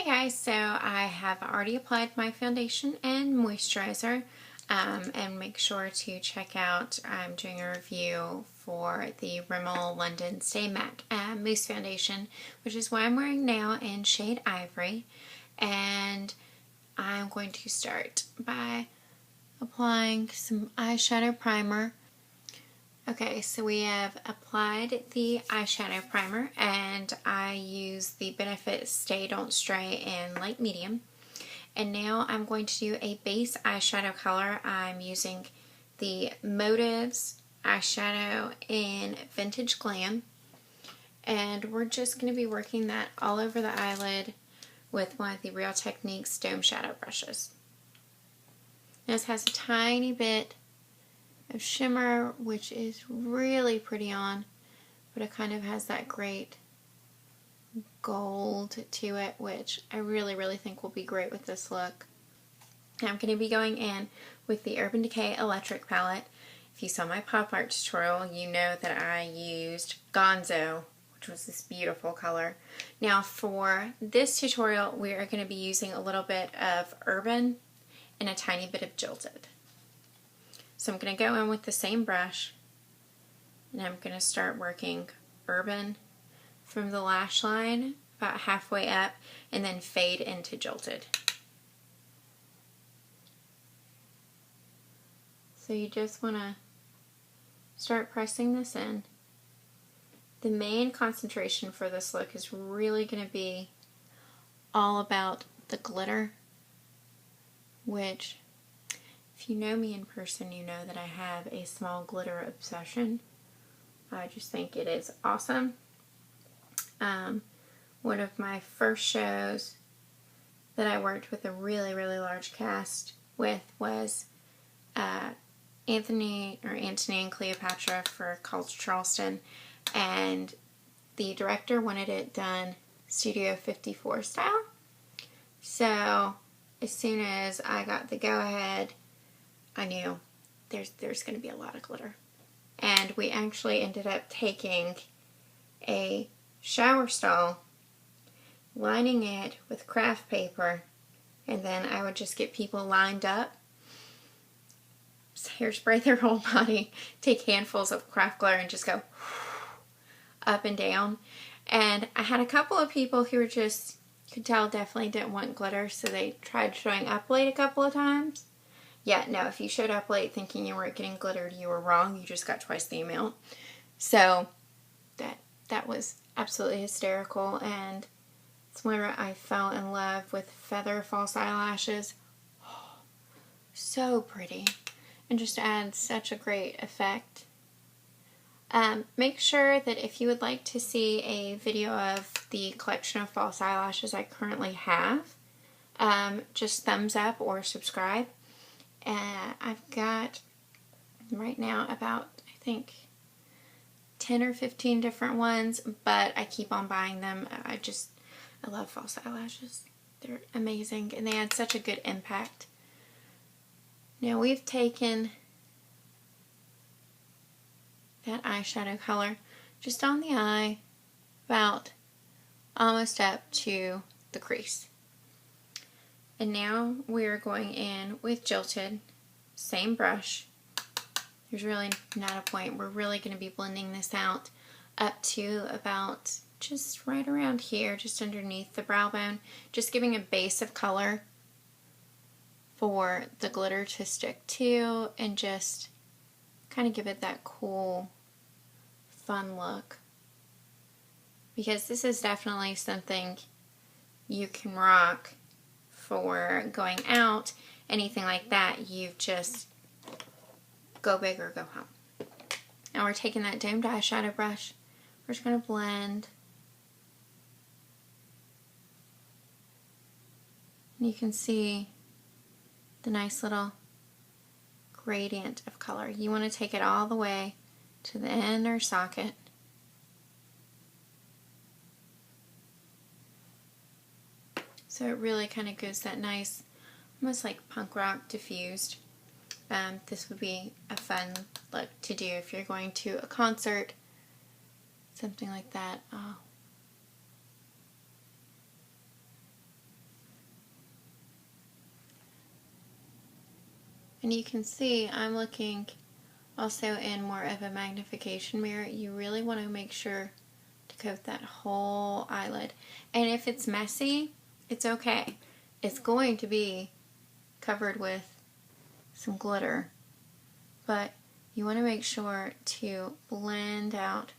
Hey guys, so I have already applied my foundation and moisturizer, and make sure to check out, I'm doing a review for the Rimmel London Stay Matte Mousse Foundation, which is what I'm wearing now in shade Ivory, and I'm going to start by applying some eyeshadow primer. Okay, so we have applied the eyeshadow primer, and I use the Benefit Stay Don't Stray in light medium. And now I'm going to do a base eyeshadow color. I'm using the Motives eyeshadow in Vintage Glam, and we're just going to be working that all over the eyelid with one of the Real Techniques Dome Shadow brushes. This has a tiny bit of shimmer, which is really pretty on, but it kind of has that great gold to it, which I really think will be great with this look. I'm going to be going in with the Urban Decay Electric palette. If you saw my pop art tutorial, you know that I used Gonzo, which was this beautiful color. Now for this tutorial, we are going to be using a little bit of Urban and a tiny bit of Jilted. So I'm going to go in with the same brush, and I'm going to start working Urban from the lash line about halfway up, and then fade into Jilted. So you just want to start pressing this in. The main concentration for this look is really going to be all about the glitter, which, if you know me in person, you know that I have a small glitter obsession. I just think it is awesome. One of my first shows that I worked with a really large cast with was Antony and Cleopatra for called Charleston, and the director wanted it done Studio 54 style. So as soon as I got the go-ahead, I knew there's going to be a lot of glitter. And we actually ended up taking a shower stall, lining it with craft paper, and then I would just get people lined up, hairspray their whole body, take handfuls of craft glitter and just go up and down. And I had a couple of people who were just, could tell, definitely didn't want glitter, so they tried showing up late a couple of times. Yeah, no, if you showed up late thinking you weren't getting glittered, you were wrong. You just got twice the amount. So that was absolutely hysterical, and it's where I fell in love with feather false eyelashes. Oh, so pretty, and just adds such a great effect. Make sure that if you would like to see a video of the collection of false eyelashes I currently have, just thumbs up or subscribe. I've got right now about, I think, 10 or 15 different ones, but I keep on buying them. I love false eyelashes. They're amazing, and they add such a good impact. Now we've taken that eyeshadow color just on the eye, about almost up to the crease. And now we're going in with Jilted, same brush. There's really not a point. We're really going to be blending this out up to about just right around here, just underneath the brow bone, just giving a base of color for the glitter to stick to, and just kind of give it that cool, fun look. Because this is definitely something you can rock for going out, anything like that. You just go big or go home. Now we're taking that domed eyeshadow brush. We're just going to blend. And you can see the nice little gradient of color. You want to take it all the way to the inner socket. So it really kind of gives that nice, almost like punk rock diffused. This would be a fun look to do if you're going to a concert, something like that. Oh, And you can see I'm looking also in more of a magnification mirror. You really want to make sure to coat that whole eyelid. And if it's messy, it's okay. It's going to be covered with some glitter, but you want to make sure to blend out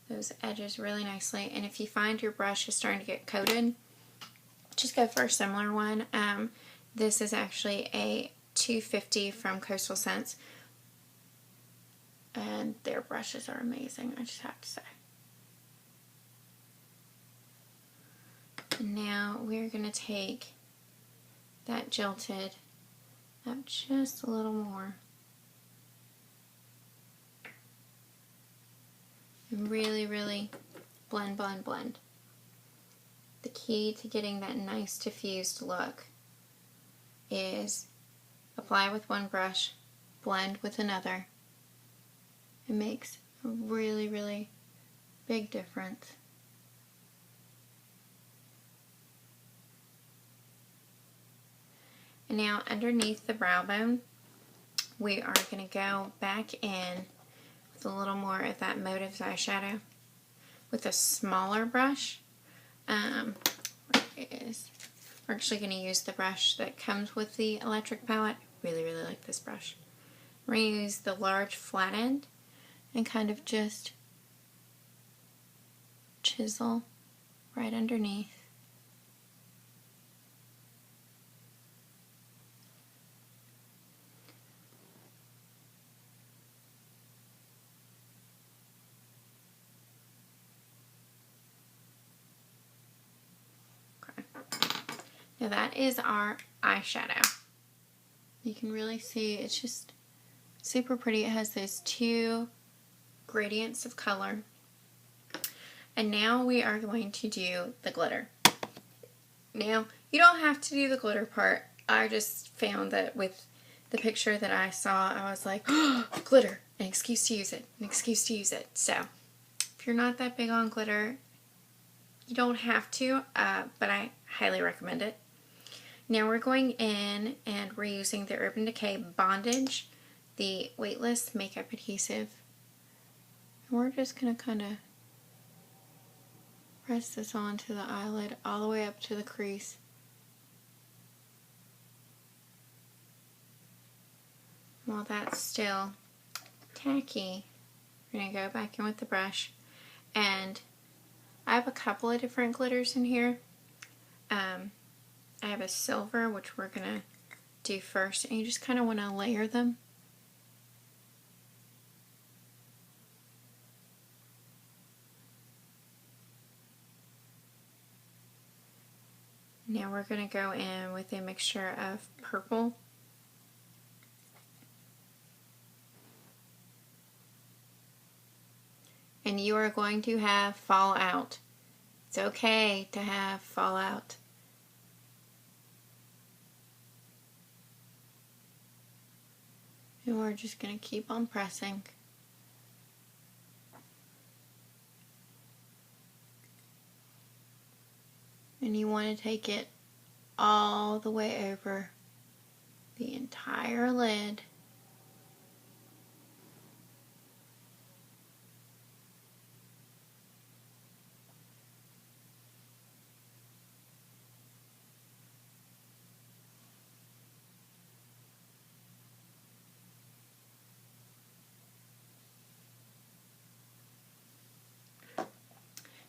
those edges really nicely. And if you find your brush is starting to get coated, just go for a similar one. This is actually a 250 from Coastal Scents, and their brushes are amazing, I just have to say. And now we're going to take that Jilted up just a little more. And really, really blend, blend, blend. The key to getting that nice diffused look is apply with one brush, blend with another. It makes a really, really big difference. And now underneath the brow bone, we are going to go back in with a little more of that Motives eyeshadow with a smaller brush. Where it is. We're actually going to use the brush that comes with the electric palette. Really, really like this brush. We're going to use the large flat end and kind of just chisel right underneath. Now that is our eyeshadow. You can really see it's just super pretty. It has those two gradients of color. And now we are going to do the glitter. Now, you don't have to do the glitter part. I just found that with the picture that I saw, I was like, oh, glitter, an excuse to use it, an excuse to use it. So, if you're not that big on glitter, you don't have to, but I highly recommend it. Now we're going in and we're using the Urban Decay Bondage, the Weightless Makeup Adhesive. And we're just going to kind of press this onto the eyelid all the way up to the crease. While that's still tacky, we're going to go back in with the brush. And I have a couple of different glitters in here. I have a silver, which we're going to do first, and you just kind of want to layer them. Now we're going to go in with a mixture of purple and you are going to have fallout. It's okay to have fallout. And we're just going to keep on pressing. And you want to take it all the way over the entire lid.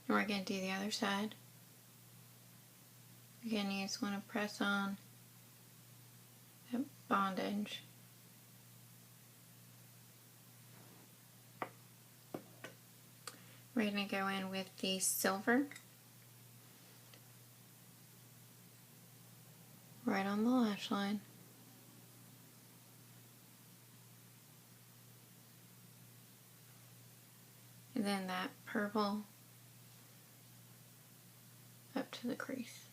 And we're going to do the other side. Again, you just want to press on that bondage. We're going to go in with the silver right on the lash line. And then that purple up to the crease.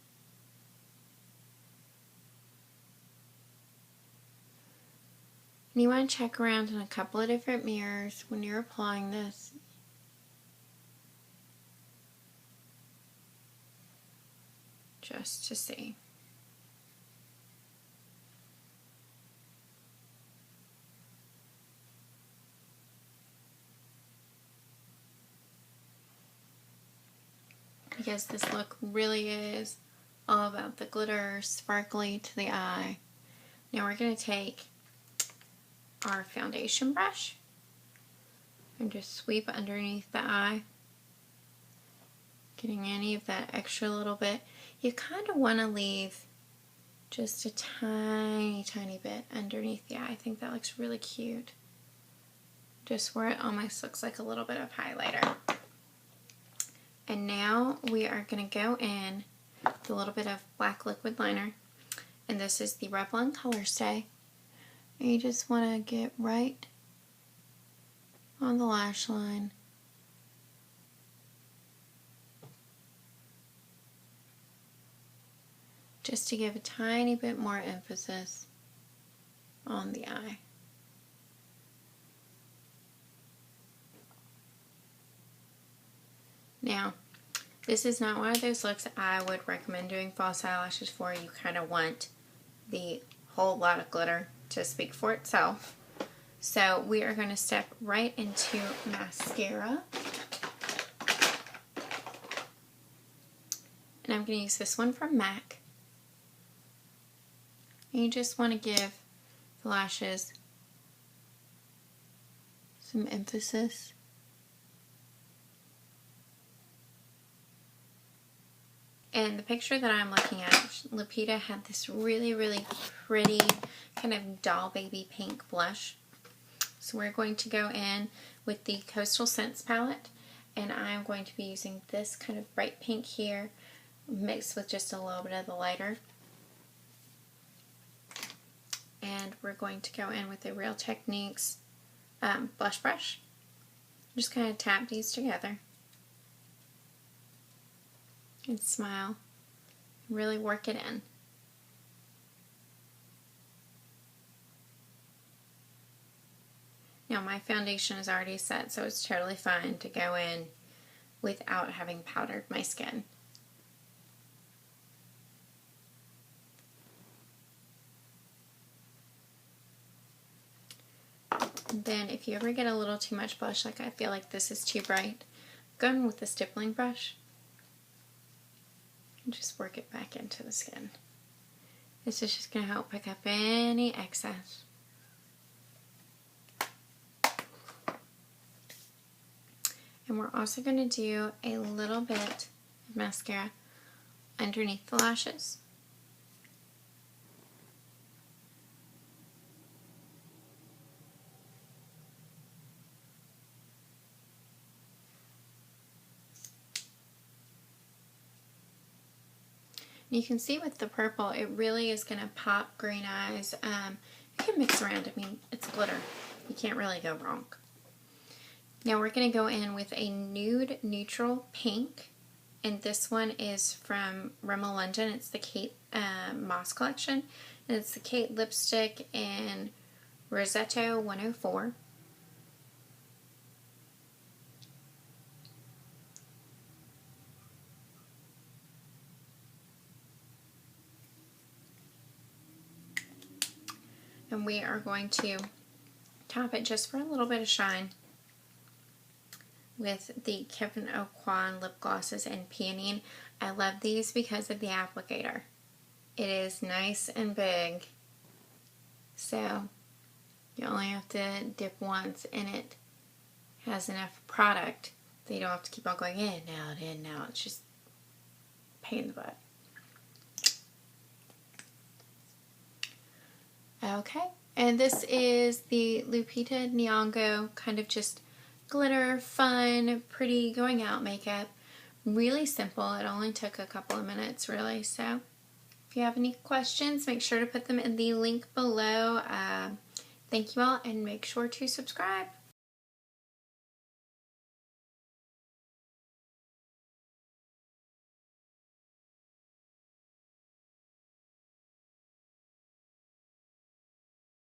And you want to check around in a couple of different mirrors when you're applying this. Just to see. because this look really is all about the glitter, sparkly to the eye. Now we're going to take our foundation brush and just sweep underneath the eye, getting any of that extra little bit. You kind of want to leave just a tiny, tiny bit underneath the eye. I think that looks really cute. Just where it almost looks like a little bit of highlighter. And now we are going to go in with a little bit of black liquid liner. And this is the Revlon Colorstay. And you just want to get right on the lash line. Just to give a tiny bit more emphasis on the eye. Now, this is not one of those looks I would recommend doing false eyelashes for. You kind of want the whole lot of glitter to speak for itself. So we are going to step right into mascara. And I'm going to use this one from MAC. And you just want to give the lashes some emphasis. And the picture that I'm looking at, Lupita had this really, really pretty kind of doll baby pink blush. So we're going to go in with the Coastal Scents palette, and I'm going to be using this kind of bright pink here, mixed with just a little bit of the lighter. And we're going to go in with the Real Techniques blush brush. Just kind of tap these together. And smile. Really work it in. Now my foundation is already set, so it's totally fine to go in without having powdered my skin. And then if you ever get a little too much blush, like I feel like this is too bright, go in with the stippling brush. And just work it back into the skin. This is just going to help pick up any excess. And we're also going to do a little bit of mascara underneath the lashes. You can see with the purple, it really is going to pop green eyes. You can mix around. I mean, it's glitter. You can't really go wrong. Now we're going to go in with a nude neutral pink. And this one is from Rimmel London. It's the Kate Moss collection. And it's the Kate lipstick in Rosetto 104. And we are going to top it just for a little bit of shine with the Kevyn Aucoin lip glosses in Peonine. I love these because of the applicator. It is nice and big, so you only have to dip once and it has enough product that you don't have to keep on going in, out. It's just a pain in the butt. Okay, and this is the Lupita Nyongo kind of just glitter, fun, pretty going out makeup. Really simple. It only took a couple of minutes, really. So if you have any questions, make sure to put them in the link below. Thank you all, and make sure to subscribe.